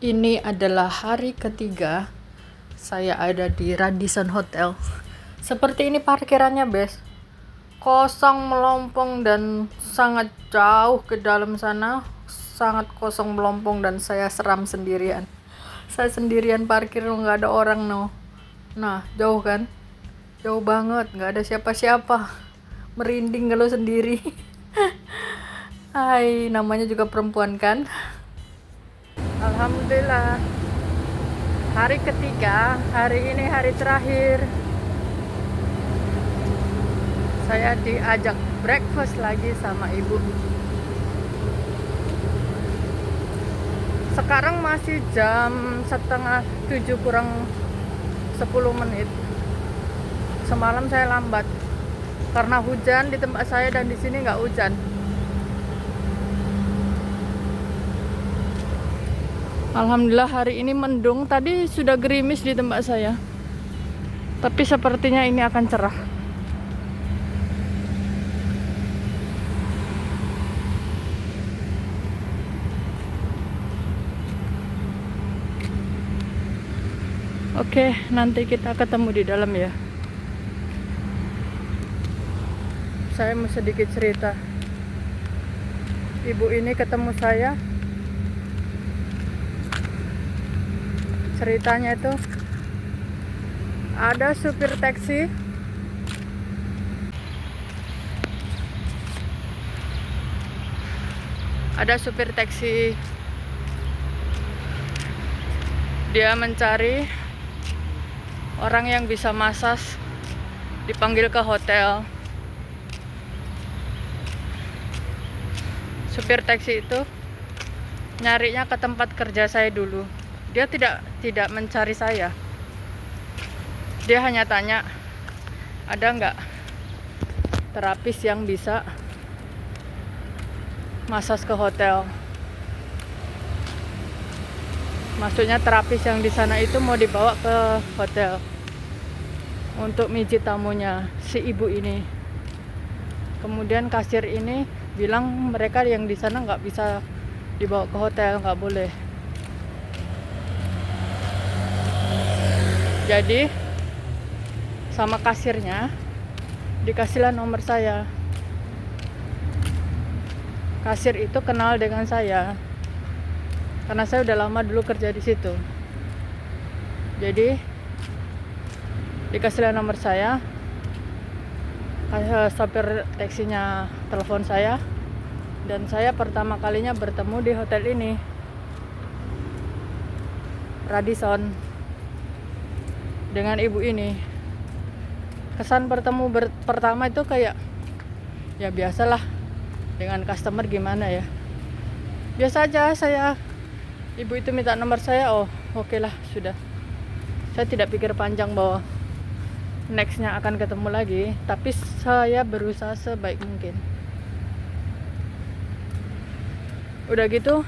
Ini adalah hari ketiga saya ada di Radisson Hotel. Seperti ini parkirannya, Bes. Kosong melompong dan sangat jauh ke dalam sana. Sangat kosong melompong dan saya seram sendirian. Saya sendirian parkir, nggak ada orang, no. Nah, jauh kan? Jauh banget, nggak ada siapa-siapa. Merinding kalau sendiri. Hai, namanya juga perempuan kan? Alhamdulillah, hari ketiga, hari ini hari terakhir. Saya diajak breakfast lagi sama ibu. Sekarang masih jam 6:30 kurang 10 menit. Semalam saya lambat karena hujan di tempat saya dan di sini nggak hujan. Alhamdulillah hari ini mendung. Tadi sudah gerimis di tempat saya, tapi sepertinya ini akan cerah. Oke, nanti kita ketemu di dalam ya. Saya mau sedikit cerita. Ibu ini ketemu saya. Ceritanya itu ada supir taksi dia mencari orang yang bisa massage, dipanggil ke hotel. Supir taksi itu nyarinya ke tempat kerja saya dulu. Dia tidak mencari saya. Dia hanya tanya, ada nggak terapis yang bisa massage ke hotel. Maksudnya terapis yang di sana itu mau dibawa ke hotel untuk mijit tamunya si ibu ini. Kemudian kasir ini bilang mereka yang di sana nggak bisa dibawa ke hotel, nggak boleh. Jadi sama kasirnya dikasihlah nomor saya. Kasir itu kenal dengan saya karena saya udah lama dulu kerja di situ. Jadi dikasihlah nomor saya. Sopir taksinya telepon saya dan saya pertama kalinya bertemu di hotel ini, Radisson, dengan ibu ini. Kesan pertama itu kayak ya biasalah, dengan customer gimana ya, biasa aja. Ibu itu minta nomor saya, oh oke lah, sudah. Saya tidak pikir panjang bahwa nextnya akan ketemu lagi, tapi saya berusaha sebaik mungkin. Udah gitu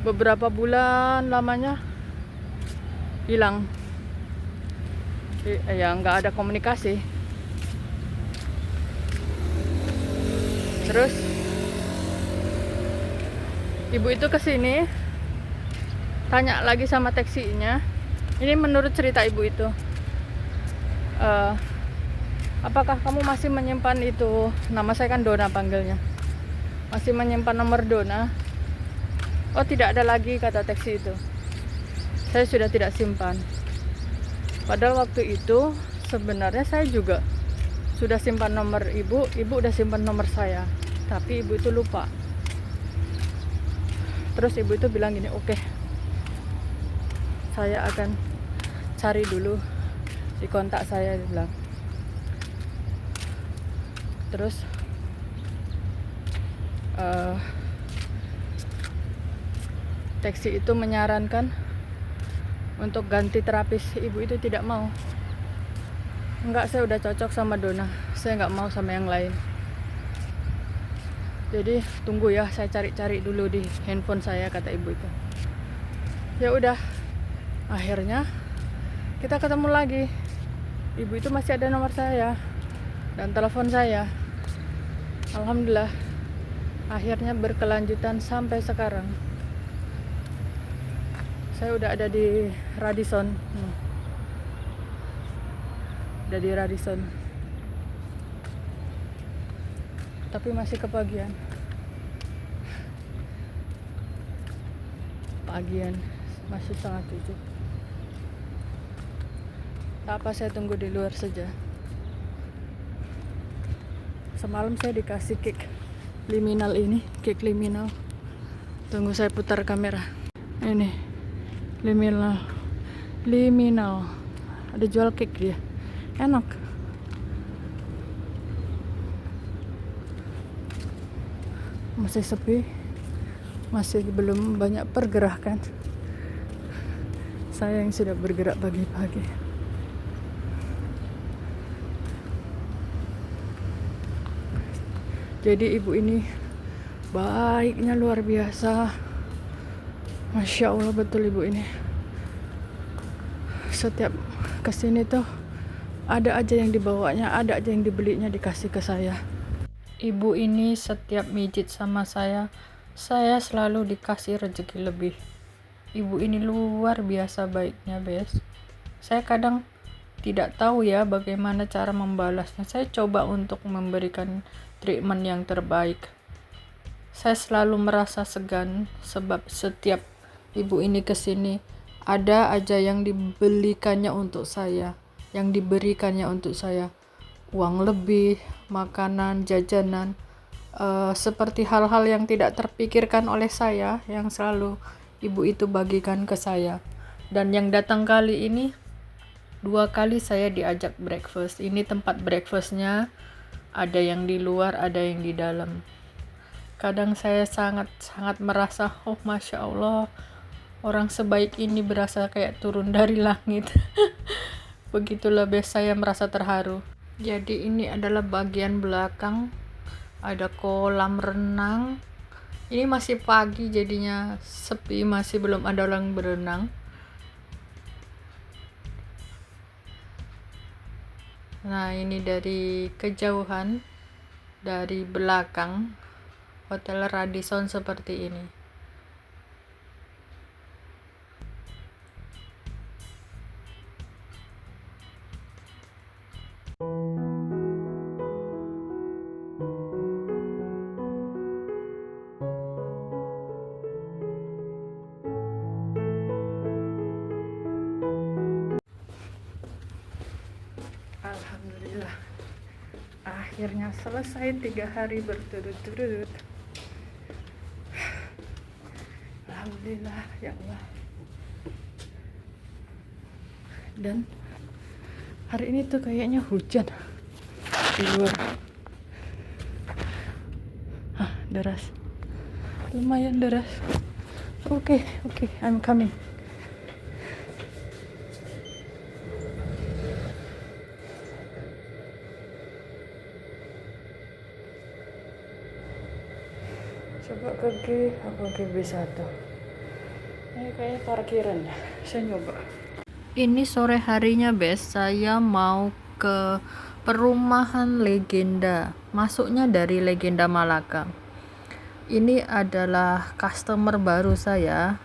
beberapa bulan lamanya hilang ya, nggak ada komunikasi. Terus ibu itu kesini tanya lagi sama taksinya. Ini menurut cerita ibu itu, apakah kamu masih menyimpan itu, nama saya kan Dona panggilnya, masih menyimpan nomor Dona? Oh tidak ada lagi, kata taksi itu. Saya sudah tidak simpan. Padahal waktu itu sebenarnya saya juga sudah simpan nomor ibu udah simpan nomor saya, tapi ibu itu lupa. Terus ibu itu bilang gini, oke, saya akan cari dulu di kontak saya, dia bilang. Terus taksi itu menyarankan untuk ganti terapis. Ibu itu tidak mau. Enggak, saya udah cocok sama Dona, saya nggak mau sama yang lain. Jadi tunggu ya, saya cari-cari dulu di handphone saya, kata ibu itu. Ya udah, akhirnya kita ketemu lagi. Ibu itu masih ada nomor saya dan telepon saya. Alhamdulillah, akhirnya berkelanjutan sampai sekarang. Saya udah ada di Radisson. Udah di Radisson. Tapi masih kepagian. Masih setengah 7. Tak apa, saya tunggu di luar saja. Semalam saya dikasih cake liminal ini, cake liminal. Tunggu saya putar kamera. Ini liminal. Ada jual cake dia. Enak. Masih sepi. Masih belum banyak pergerakan. Saya yang sudah bergerak pagi-pagi. Jadi ibu ini baiknya luar biasa. Masya Allah, betul ibu ini. Setiap kesini tuh ada aja yang dibawanya, ada aja yang dibelinya, dikasih ke saya. Ibu ini setiap mijit sama saya selalu dikasih rezeki lebih. Ibu ini luar biasa baiknya, Bes. Saya kadang tidak tahu ya bagaimana cara membalasnya. Saya coba untuk memberikan treatment yang terbaik. Saya selalu merasa segan sebab setiap ibu ini kesini ada aja yang dibelikannya untuk saya, yang diberikannya untuk saya. Uang lebih, makanan, jajanan, seperti hal-hal yang tidak terpikirkan oleh saya, yang selalu ibu itu bagikan ke saya. Dan yang datang kali ini 2 kali saya diajak breakfast. Ini tempat breakfastnya ada yang di luar, ada yang di dalam. Kadang saya sangat merasa, oh Masya Allah, orang sebaik ini berasa kayak turun dari langit. Begitulah, Bes, saya merasa terharu. Jadi ini adalah bagian belakang, ada kolam renang. Ini masih pagi jadinya sepi, masih belum ada orang berenang. Nah, ini dari kejauhan, dari belakang Hotel Radisson seperti ini. Alhamdulillah, akhirnya selesai 3 hari berturut-turut. Alhamdulillah ya Allah. Dan hari ini tuh kayaknya hujan di luar. Deras, lumayan deras. Oke, I'm coming. Coba ke B1. Ini kayaknya parkiran ya. Saya nyoba. Ini sore harinya, Bes. Saya mau ke perumahan Legenda. Masuknya dari Legenda Malaka. Ini adalah customer baru saya.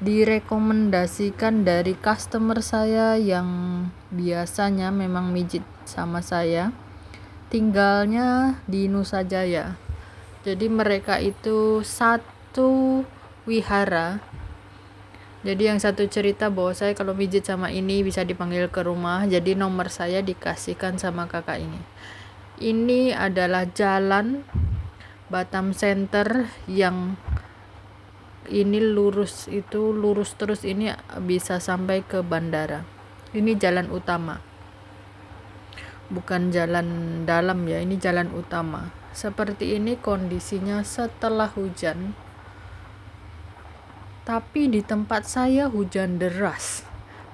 Direkomendasikan dari customer saya yang biasanya memang mijit sama saya. Tinggalnya di Nusa Jaya. Jadi mereka itu satu wihara. Jadi yang satu cerita bahwa saya kalau mijit sama ini bisa dipanggil ke rumah. Jadi nomor saya dikasihkan sama kakak ini. Ini adalah jalan Batam Center yang ini lurus terus, ini bisa sampai ke bandara. Ini jalan utama. Bukan jalan dalam ya, ini jalan utama. Seperti ini kondisinya setelah hujan. Tapi di tempat saya hujan deras.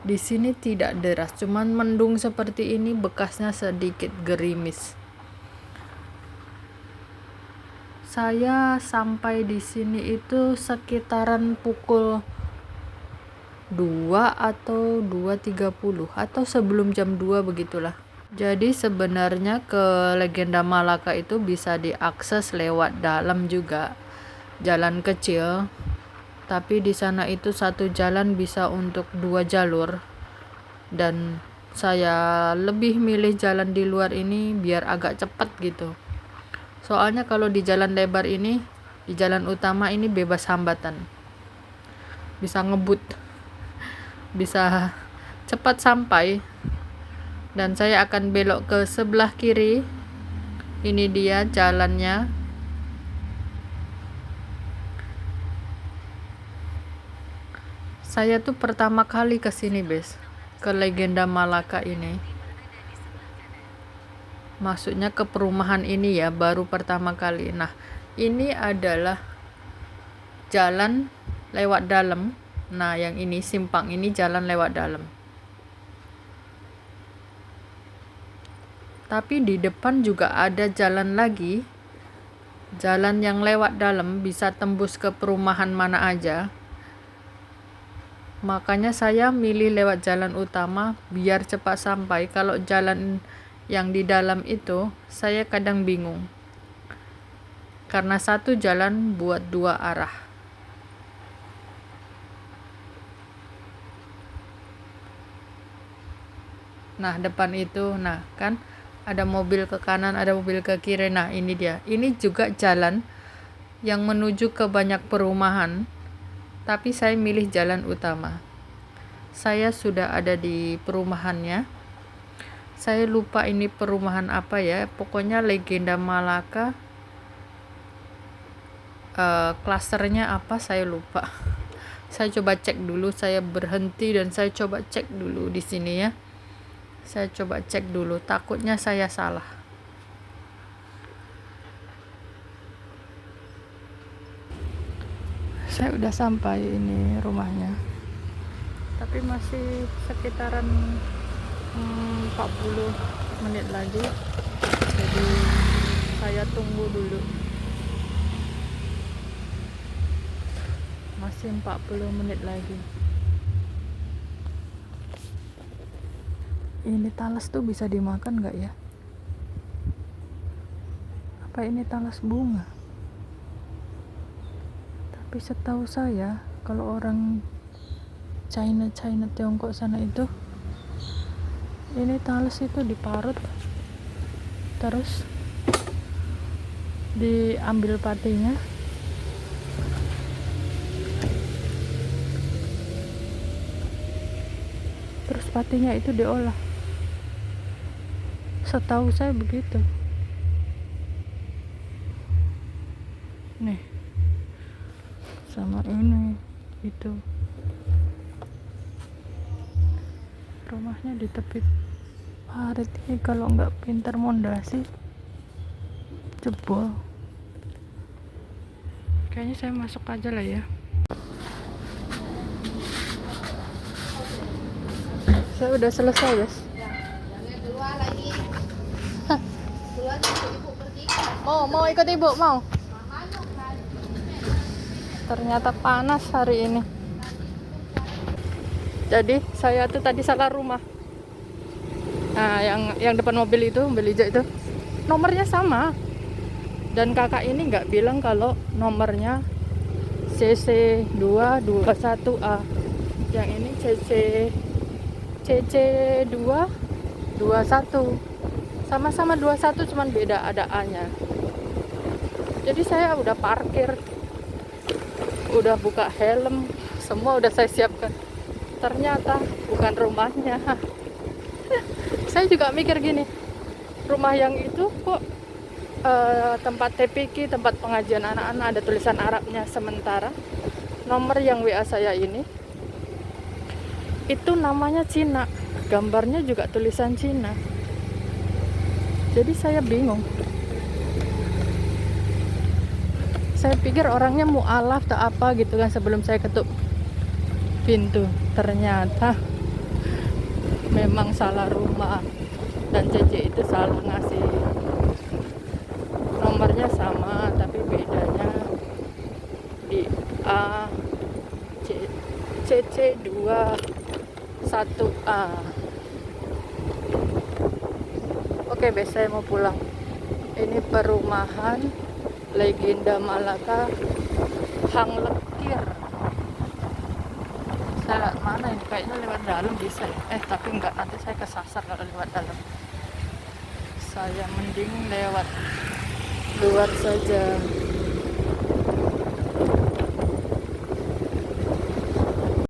Di sini tidak deras, cuman mendung seperti ini, bekasnya sedikit gerimis. Saya sampai di sini itu sekitaran pukul 2 atau 2.30 atau sebelum jam 2 begitulah. Jadi sebenarnya ke Legenda Malaka itu bisa diakses lewat dalam juga, jalan kecil. Tapi di sana itu satu jalan bisa untuk 2 jalur, dan saya lebih milih jalan di luar ini biar agak cepat gitu. Soalnya kalau di jalan lebar ini, di jalan utama ini bebas hambatan, bisa ngebut, bisa cepat sampai. Dan saya akan belok ke sebelah kiri. Ini dia jalannya. Saya tuh pertama kali ke sini, Bes, ke Legenda Malaka ini. Maksudnya ke perumahan ini ya, baru pertama kali. Nah, ini adalah jalan lewat dalam. Nah, yang ini simpang ini jalan lewat dalam. Tapi di depan juga ada jalan lagi. Jalan yang lewat dalam bisa tembus ke perumahan mana aja. Makanya saya milih lewat jalan utama biar cepat sampai. Kalau jalan yang di dalam itu saya kadang bingung, karena satu jalan buat 2 arah. Nah, depan itu, nah kan ada mobil ke kanan, ada mobil ke kiri. Nah, ini dia. Ini juga jalan yang menuju ke banyak perumahan, tapi saya milih jalan utama. Saya sudah ada di perumahannya. Saya lupa ini perumahan apa ya. Pokoknya Legenda Malaka. Klasternya apa saya lupa. Saya coba cek dulu. Saya berhenti dan saya coba cek dulu di sini ya. Saya coba cek dulu. Takutnya saya salah. Saya udah sampai ini rumahnya, tapi masih sekitaran 40 menit lagi, jadi saya tunggu dulu. Masih 40 menit lagi. Ini talas tuh bisa dimakan nggak ya? Apa ini talas bunga? Tapi setahu saya kalau orang China Tiongkok sana itu, ini talas itu diparut terus diambil patinya, terus patinya itu diolah. Setahu saya begitu. Nih, sama ini itu rumahnya di tepi parit ini. Kalau nggak pintar mondasi, jebol. Kayaknya saya masuk aja lah ya. Saya udah selesai, guys. Mau ikut ibu, mau. Ternyata panas hari ini. Jadi saya tuh tadi salah rumah. Nah, yang depan mobil itu, mobil hijau itu, nomornya sama. Dan kakak ini nggak bilang kalau nomornya CC221A. Yang ini CC221. Sama-sama 21, cuman beda ada A-nya. Jadi saya udah parkir, udah buka helm, semua udah saya siapkan. Ternyata bukan rumahnya. Saya juga mikir gini, rumah yang itu kok tempat TPQ, tempat pengajian anak-anak, ada tulisan Arabnya. Sementara nomor yang WA saya ini itu namanya Cina, gambarnya juga tulisan Cina. Jadi saya bingung. Saya pikir orangnya mualaf atau apa gitu kan sebelum saya ketuk pintu. Ternyata memang salah rumah, dan CC itu salah ngasih nomornya. Sama tapi bedanya di A, CC21A. Oke, besok saya mau pulang. Ini perumahan Legenda Malaka Hang Lekir. kita lewat mana ini? Kayaknya lewat dalam bisa ya. Tapi enggak, nanti saya kesasar kalau lewat dalam. Saya mending lewat luar saja.